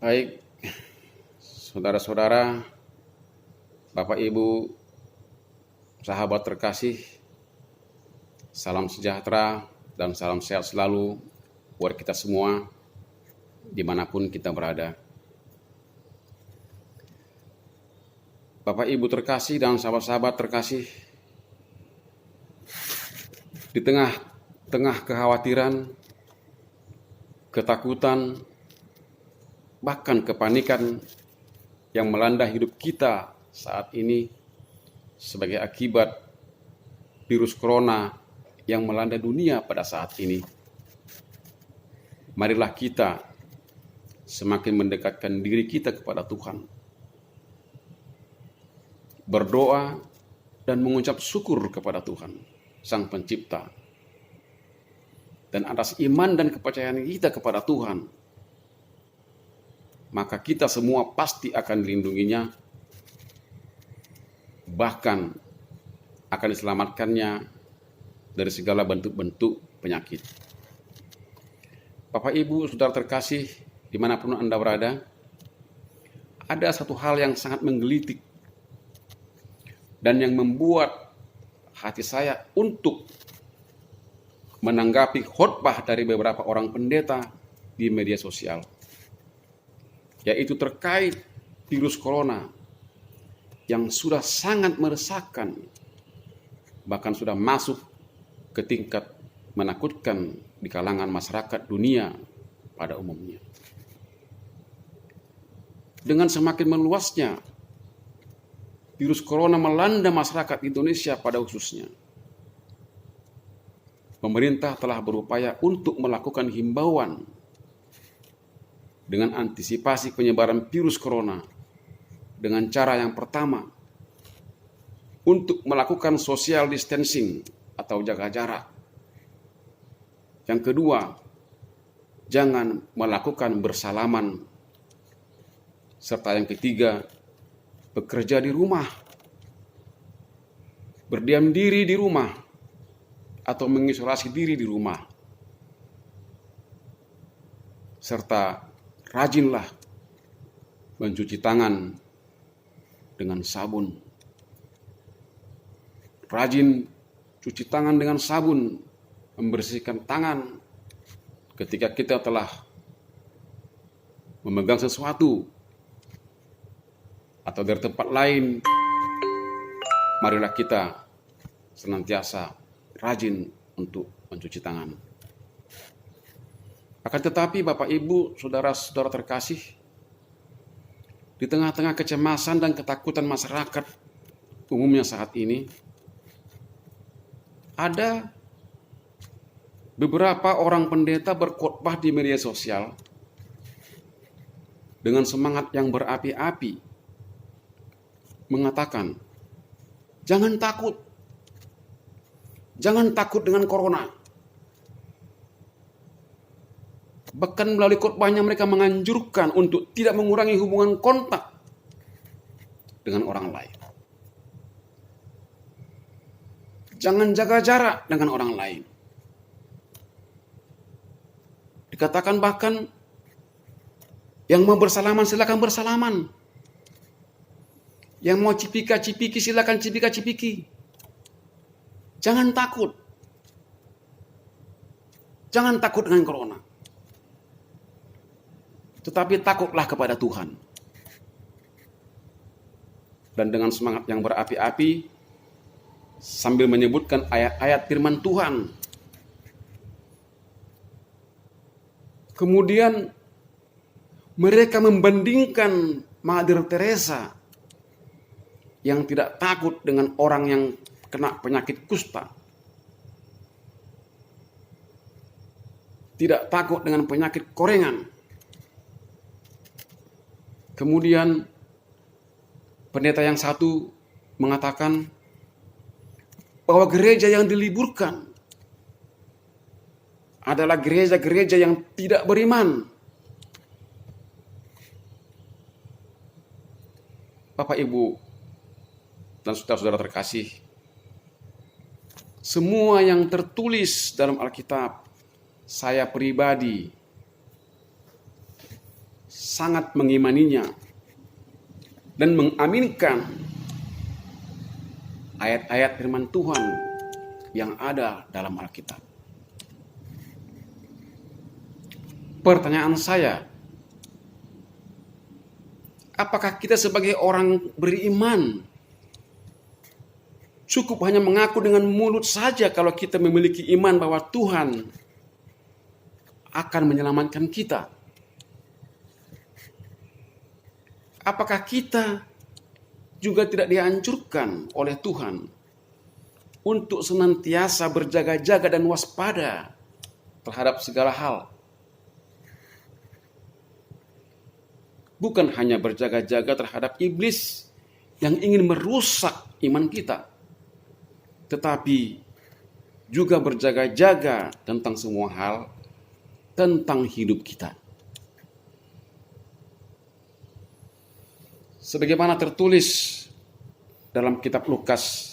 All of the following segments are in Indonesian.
Baik, saudara-saudara, Bapak Ibu, sahabat terkasih, salam sejahtera dan salam sehat selalu buat kita semua dimanapun kita berada. Bapak Ibu terkasih dan sahabat-sahabat terkasih, di tengah kekhawatiran, ketakutan, bahkan kepanikan yang melanda hidup kita saat ini sebagai akibat virus corona yang melanda dunia pada saat ini. Marilah kita semakin mendekatkan diri kita kepada Tuhan, berdoa dan mengucap syukur kepada Tuhan, Sang Pencipta. Dan atas iman dan kepercayaan kita kepada Tuhan, maka kita semua pasti akan dilindunginya, bahkan akan diselamatkannya dari segala bentuk-bentuk penyakit. Bapak Ibu, saudara terkasih, dimanapun Anda berada, ada satu hal yang sangat menggelitik dan yang membuat hati saya untuk menanggapi khotbah dari beberapa orang pendeta di media sosial, yaitu terkait virus corona yang sudah sangat meresahkan, bahkan sudah masuk ke tingkat menakutkan di kalangan masyarakat dunia pada umumnya. Dengan semakin meluasnya virus corona melanda masyarakat Indonesia pada khususnya, pemerintah telah berupaya untuk melakukan himbauan dengan antisipasi penyebaran virus corona dengan cara yang pertama, untuk melakukan social distancing atau jaga jarak. Yang kedua, jangan melakukan bersalaman. Serta yang ketiga, bekerja di rumah, berdiam diri di rumah, atau mengisolasi diri di rumah. Serta rajinlah mencuci tangan dengan sabun. Rajin cuci tangan dengan sabun, membersihkan tangan ketika kita telah memegang sesuatu atau dari tempat lain. Marilah kita senantiasa rajin untuk mencuci tangan. Akan tetapi Bapak Ibu, saudara-saudara terkasih, di tengah-tengah kecemasan dan ketakutan masyarakat umumnya saat ini, ada beberapa orang pendeta berkhotbah di media sosial dengan semangat yang berapi-api, mengatakan, jangan takut dengan corona. Bahkan melalui khotbahnya mereka menganjurkan untuk tidak mengurangi hubungan kontak dengan orang lain. Jangan jaga jarak dengan orang lain. Dikatakan bahkan yang mau bersalaman silakan bersalaman. Yang mau cipika-cipiki silakan cipika-cipiki. Jangan takut. Jangan takut dengan corona. Tetapi takutlah kepada Tuhan. Dan dengan semangat yang berapi-api, sambil menyebutkan ayat-ayat firman Tuhan. Kemudian mereka membandingkan Mother Teresa yang tidak takut dengan orang yang kena penyakit kusta, tidak takut dengan penyakit korengan. Kemudian pendeta yang satu mengatakan bahwa gereja yang diliburkan adalah gereja-gereja yang tidak beriman. Bapak, Ibu, dan saudara-saudara terkasih, semua yang tertulis dalam Alkitab, saya pribadi sangat mengimaninya dan mengaminkan ayat-ayat firman Tuhan yang ada dalam Alkitab. Pertanyaan saya, apakah kita sebagai orang beriman cukup hanya mengaku dengan mulut saja kalau kita memiliki iman bahwa Tuhan akan menyelamatkan kita? Apakah kita juga tidak dianjurkan oleh Tuhan untuk senantiasa berjaga-jaga dan waspada terhadap segala hal? Bukan hanya berjaga-jaga terhadap iblis yang ingin merusak iman kita, tetapi juga berjaga-jaga tentang semua hal tentang hidup kita. Sebagaimana tertulis dalam kitab Lukas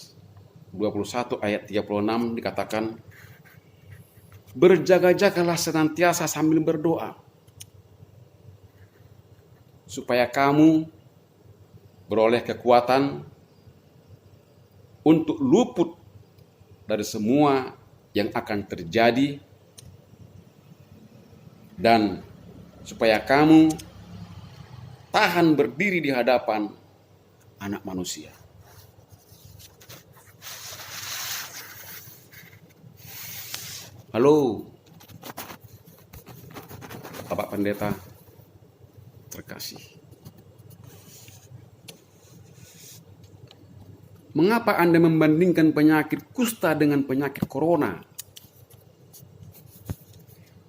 21 ayat 36 dikatakan, berjaga-jagalah senantiasa sambil berdoa, supaya kamu beroleh kekuatan untuk luput dari semua yang akan terjadi, dan supaya kamu tahan berdiri di hadapan Anak Manusia. Halo, Bapak Pendeta terkasih. Mengapa Anda membandingkan penyakit kusta dengan penyakit corona?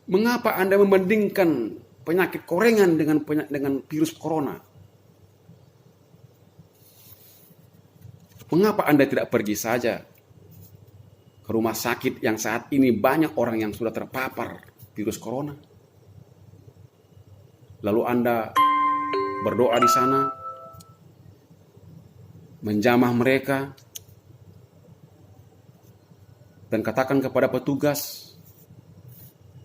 Mengapa Anda membandingkan penyakit korengan dengan virus corona? Mengapa Anda tidak pergi saja ke rumah sakit yang saat ini banyak orang yang sudah terpapar virus corona? Lalu Anda berdoa di sana, menjamah mereka, dan katakan kepada petugas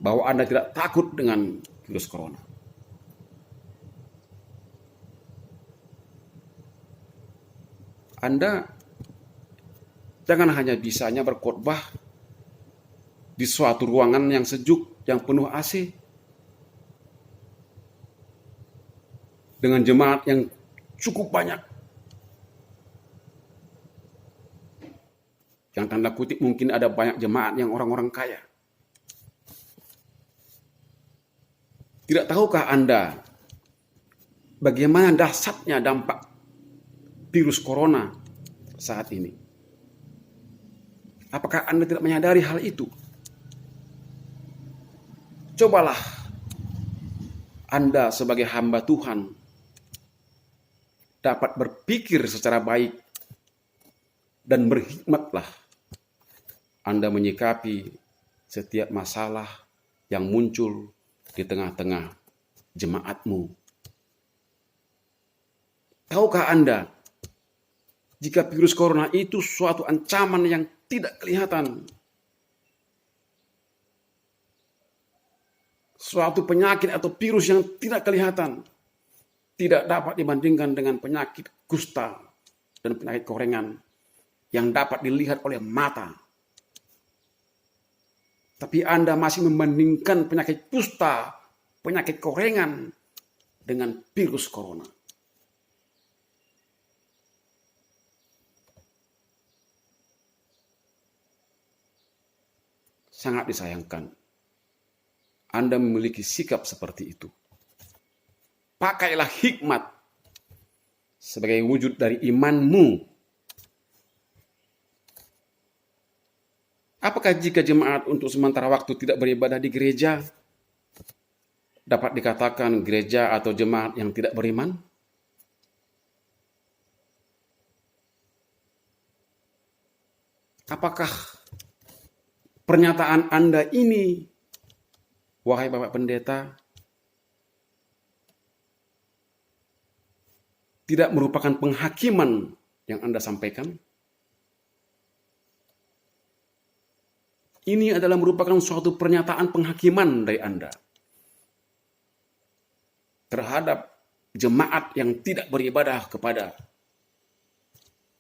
bahwa Anda tidak takut dengan virus corona. Anda jangan hanya bisanya berkhotbah di suatu ruangan yang sejuk, yang penuh AC, dengan jemaat yang cukup banyak, yang tanda kutip mungkin ada banyak jemaat yang orang-orang kaya. Tidak tahukah Anda bagaimana dahsyatnya dampak virus corona saat ini? Apakah Anda tidak menyadari hal itu? Cobalah Anda sebagai hamba Tuhan dapat berpikir secara baik dan berhikmatlah Anda menyikapi setiap masalah yang muncul di tengah-tengah jemaatmu. Tahukah Anda, jika virus corona itu suatu ancaman yang tidak kelihatan, suatu penyakit atau virus yang tidak kelihatan, tidak dapat dibandingkan dengan penyakit kusta dan penyakit korengan yang dapat dilihat oleh mata. Tapi Anda masih membandingkan penyakit kusta, penyakit korengan dengan virus corona. Sangat disayangkan Anda memiliki sikap seperti itu. Pakailah hikmat sebagai wujud dari imanmu. Apakah jika jemaat untuk sementara waktu tidak beribadah di gereja, dapat dikatakan gereja atau jemaat yang tidak beriman? Apakah pernyataan Anda ini, wahai Bapak Pendeta, tidak merupakan penghakiman yang Anda sampaikan? Ini adalah merupakan suatu pernyataan penghakiman dari Anda. terhadap jemaat yang tidak beribadah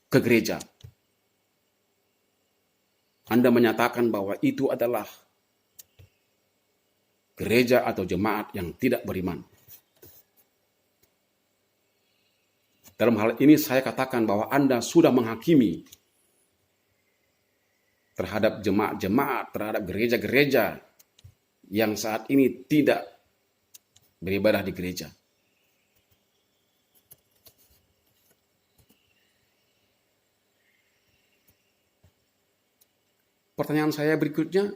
ke gereja. Anda menyatakan bahwa itu adalah gereja atau jemaat yang tidak beriman. Dalam hal ini saya katakan bahwa Anda sudah menghakimi terhadap jemaat-jemaat, terhadap gereja-gereja yang saat ini tidak beribadah di gereja. Pertanyaan saya berikutnya,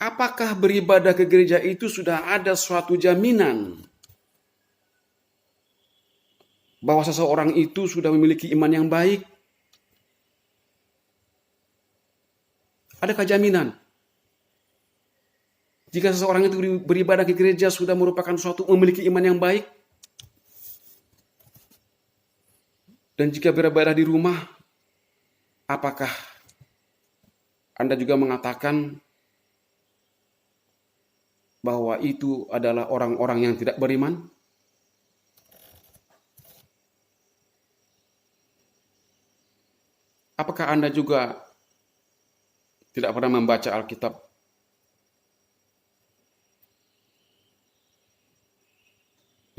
apakah beribadah ke gereja itu sudah ada suatu jaminan bahwa seseorang itu sudah memiliki iman yang baik? Adakah jaminan? Jika seseorang itu beribadah ke gereja sudah merupakan suatu memiliki iman yang baik? Dan jika beribadah di rumah, apakah Anda juga mengatakan bahwa itu adalah orang-orang yang tidak beriman? Apakah Anda juga tidak pernah membaca Alkitab?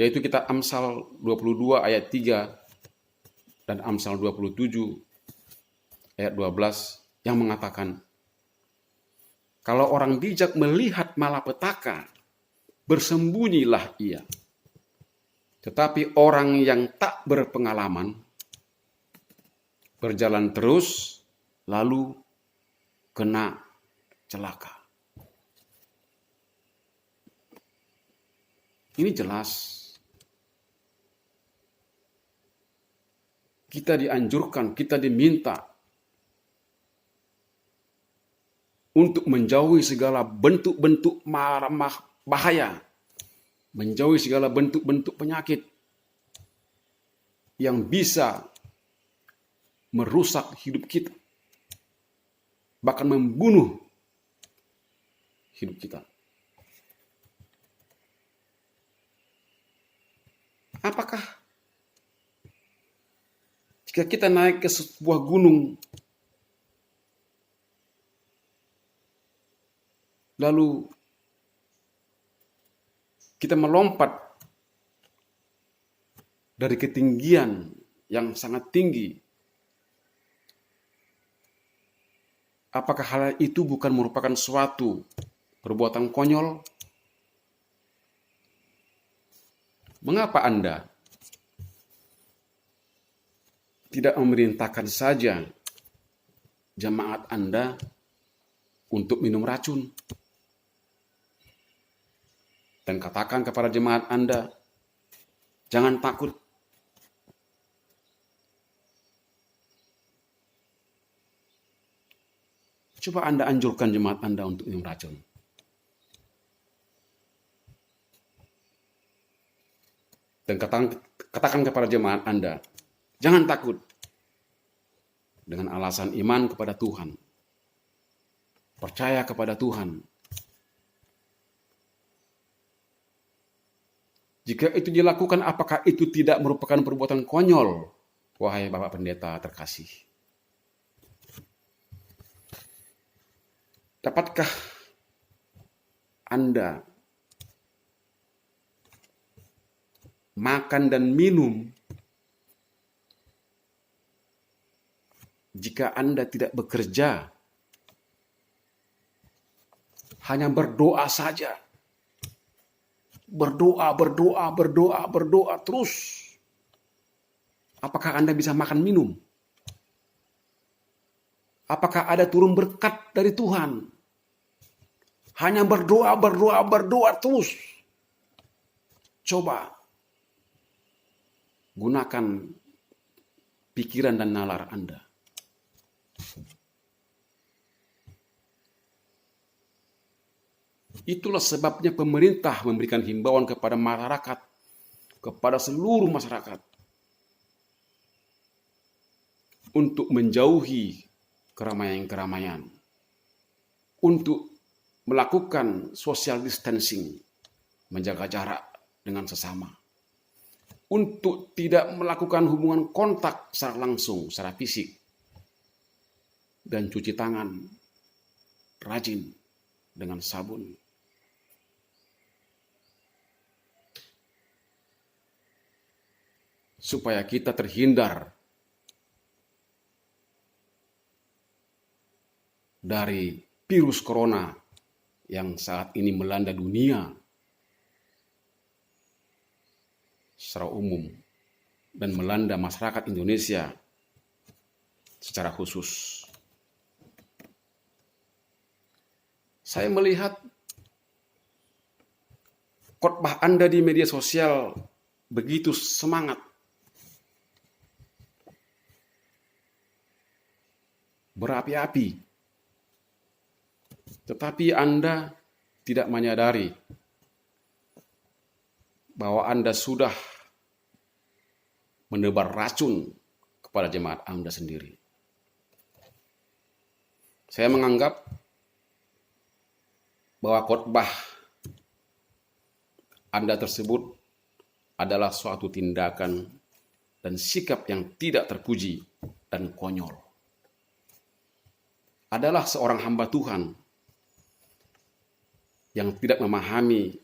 Yaitu kitab Amsal 22 ayat 3 dan Amsal 27 ayat 12 yang mengatakan, kalau orang bijak melihat malapetaka, bersembunyilah ia. Tetapi orang yang tak berpengalaman, berjalan terus, lalu kena celaka. Ini jelas. Kita dianjurkan, kita diminta untuk menjauhi segala bentuk-bentuk bahaya, menjauhi segala bentuk-bentuk penyakit yang bisa merusak hidup kita, bahkan membunuh hidup kita. Apakah jika kita naik ke sebuah gunung, lalu kita melompat dari ketinggian yang sangat tinggi, apakah hal itu bukan merupakan suatu perbuatan konyol? Mengapa Anda tidak memerintahkan saja jemaat Anda untuk minum racun? Dan katakan kepada jemaat Anda, jangan takut. Coba Anda anjurkan jemaat Anda untuk minum racun. Dan katakan kepada jemaat Anda, jangan takut. Dengan alasan iman kepada Tuhan. Percaya kepada Tuhan. Jika itu dilakukan, apakah itu tidak merupakan perbuatan konyol? Wahai Bapak Pendeta terkasih. Dapatkah Anda makan dan minum jika Anda tidak bekerja? Hanya berdoa saja. Berdoa terus. Apakah Anda bisa makan minum? Apakah ada turun berkat dari Tuhan? Hanya berdoa terus. Coba gunakan pikiran dan nalar Anda. Itulah sebabnya pemerintah memberikan himbauan kepada masyarakat, kepada seluruh masyarakat, untuk menjauhi keramaian-keramaian, untuk melakukan social distancing, menjaga jarak dengan sesama, untuk tidak melakukan hubungan kontak secara langsung, secara fisik, dan cuci tangan rajin dengan sabun. Supaya kita terhindar dari virus corona yang saat ini melanda dunia secara umum dan melanda masyarakat Indonesia secara khusus. Saya melihat khotbah Anda di media sosial begitu semangat, berapi-api, tetapi Anda tidak menyadari bahwa Anda sudah menebar racun kepada jemaat Anda sendiri. Saya menganggap bahwa khotbah Anda tersebut adalah suatu tindakan dan sikap yang tidak terpuji dan konyol. Adalah seorang hamba Tuhan yang tidak memahami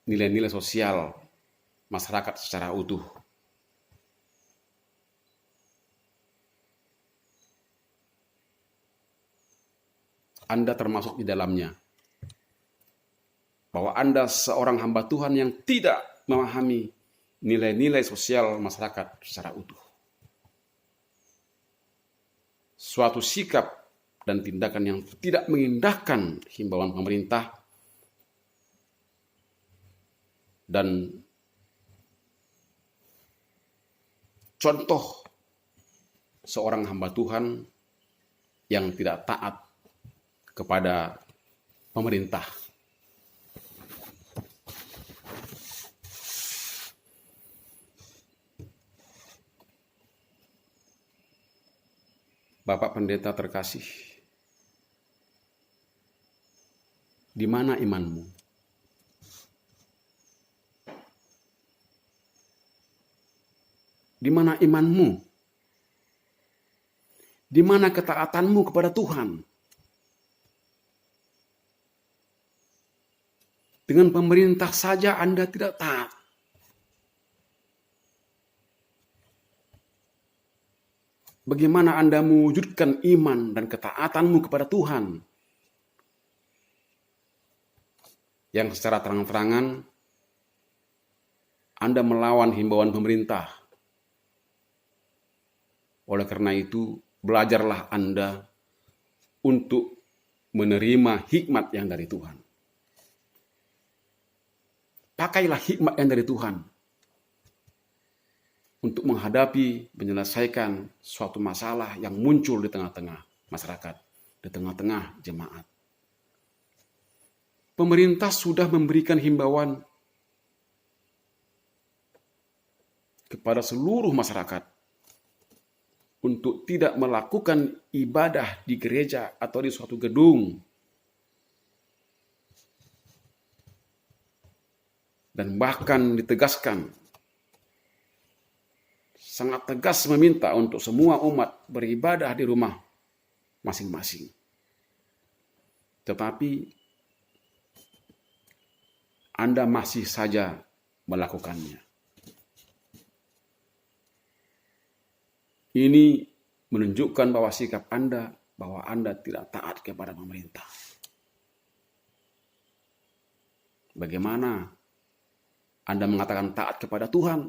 nilai-nilai sosial masyarakat secara utuh. Anda termasuk di dalamnya. Bahwa Anda seorang hamba Tuhan yang tidak memahami nilai-nilai sosial masyarakat secara utuh. Suatu sikap dan tindakan yang tidak mengindahkan himbauan pemerintah dan contoh seorang hamba Tuhan yang tidak taat kepada pemerintah. Bapak Pendeta terkasih, di mana imanmu? Di mana imanmu? Di mana ketaatanmu kepada Tuhan? Dengan pemerintah saja Anda tidak taat. Bagaimana Anda mewujudkan iman dan ketaatanmu kepada Tuhan yang secara terang-terangan Anda melawan himbauan pemerintah. Oleh karena itu, belajarlah Anda untuk menerima hikmat yang dari Tuhan. Pakailah hikmat yang dari Tuhan untuk menghadapi, menyelesaikan suatu masalah yang muncul di tengah-tengah masyarakat, di tengah-tengah jemaat. Pemerintah sudah memberikan himbauan kepada seluruh masyarakat untuk tidak melakukan ibadah di gereja atau di suatu gedung. Dan bahkan ditegaskan, sangat tegas meminta untuk semua umat beribadah di rumah masing-masing. Tetapi Anda masih saja melakukannya. Ini menunjukkan bahwa sikap Anda, bahwa Anda tidak taat kepada pemerintah. Bagaimana Anda mengatakan taat kepada Tuhan?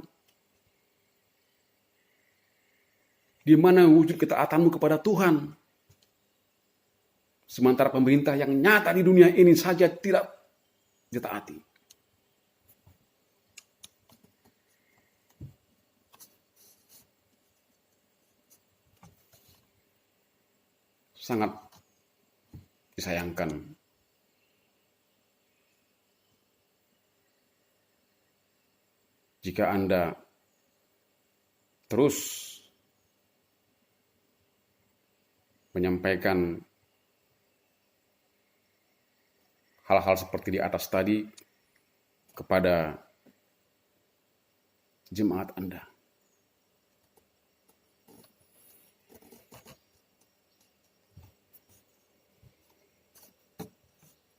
Di mana wujud ketaatanmu kepada Tuhan? Sementara pemerintah yang nyata di dunia ini saja tidak ditaati. Sangat disayangkan. Jika Anda terus menyampaikan hal-hal seperti di atas tadi kepada jemaat Anda.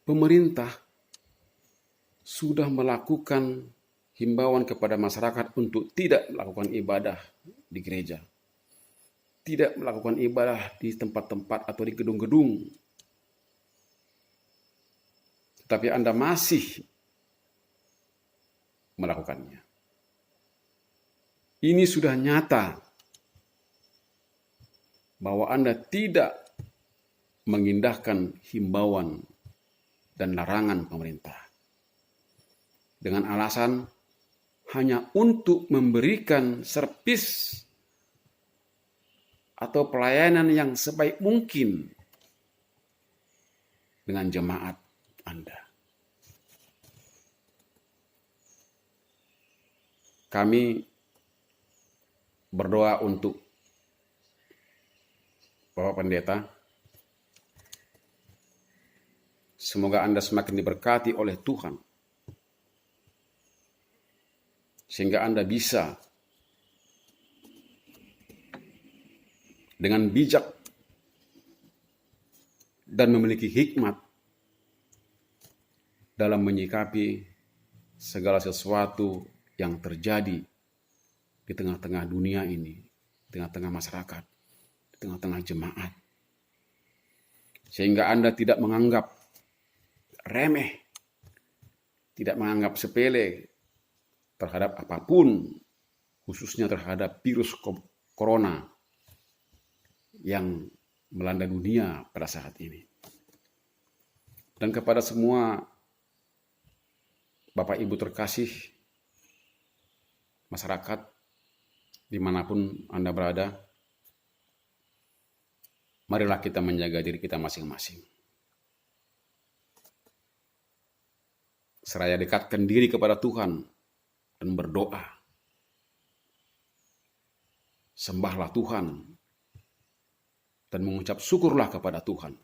Pemerintah sudah melakukan himbauan kepada masyarakat untuk tidak melakukan ibadah di gereja, tidak melakukan ibadah di tempat-tempat atau di gedung-gedung. Tetapi Anda masih melakukannya. Ini sudah nyata bahwa Anda tidak mengindahkan himbauan dan larangan pemerintah dengan alasan hanya untuk memberikan servis atau pelayanan yang sebaik mungkin dengan jemaat Anda. Kami berdoa untuk Bapak Pendeta. Semoga Anda semakin diberkati oleh Tuhan, sehingga Anda bisa dengan bijak dan memiliki hikmat dalam menyikapi segala sesuatu yang terjadi di tengah-tengah dunia ini, di tengah-tengah masyarakat, di tengah-tengah jemaat. Sehingga Anda tidak menganggap remeh, tidak menganggap sepele terhadap apapun, khususnya terhadap virus corona yang melanda dunia pada saat ini. Dan kepada semua Bapak Ibu terkasih, masyarakat dimanapun Anda berada, marilah kita menjaga diri kita masing-masing. Seraya dekatkan diri kepada Tuhan dan berdoa. Sembahlah Tuhan dan mengucap syukurlah kepada Tuhan.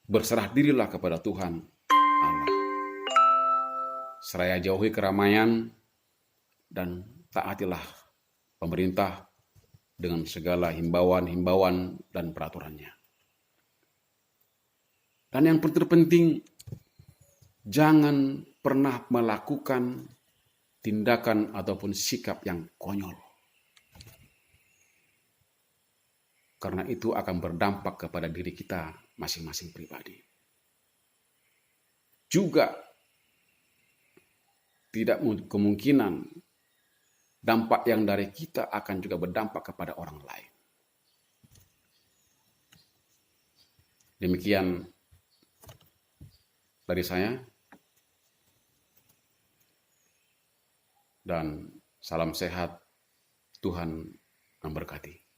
Berserah dirilah kepada Tuhan Allah. Seraya jauhi keramaian dan taatilah pemerintah dengan segala himbauan-himbauan dan peraturannya. Dan yang terpenting, jangan pernah melakukan tindakan ataupun sikap yang konyol. Karena itu akan berdampak kepada diri kita masing-masing pribadi. Juga tidak kemungkinan dampak yang dari kita akan juga berdampak kepada orang lain. Demikian dari saya, dan salam sehat, Tuhan memberkati.